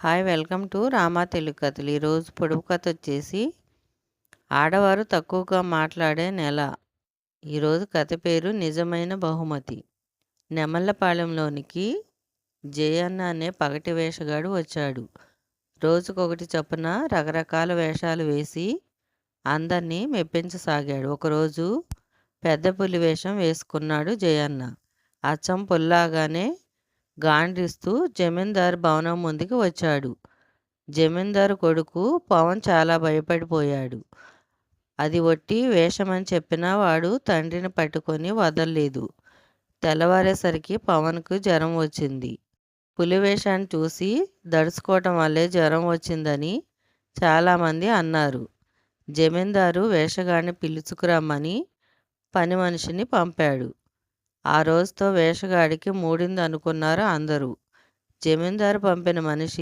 Hi welcome to Rama Telugu కథలు. ఈరోజు పొడుపు కథ వచ్చేసి ఆడవారు తక్కువగా మాట్లాడే నెల. ఈరోజు కథ పేరు నిజమైన బహుమతి. నెమళ్ళపాలెంలోనికి జయన్న అనే పగటి వేషగాడు వచ్చాడు. రోజుకొకటి చొప్పున రకరకాల వేషాలు వేసి అందరినీ మెప్పించసాగాడు. ఒకరోజు పెద్ద పులి వేషం వేసుకున్నాడు జయన్న. అచ్చం పుల్లాగానే గాండ్రిస్తూ జమీందారు భవనం ముందుకు వచ్చాడు. జమీందారు కొడుకు పవన్ చాలా భయపడిపోయాడు. అది ఒట్టి వేషమని చెప్పినా వాడు తండ్రిని పట్టుకొని వదల్లేదు. తెల్లవారేసరికి పవన్కు జ్వరం వచ్చింది. పులి వేషాన్ని చూసి దడుచుకోవటం వల్లే జ్వరం వచ్చిందని చాలామంది అన్నారు. జమీందారు వేషగాడిని పిలుచుకురమ్మని పని మనిషిని పంపాడు. ఆ రోజుతో వేషగాడికి మూడింది అనుకున్నారు అందరూ. జమీందారు పంపిన మనిషి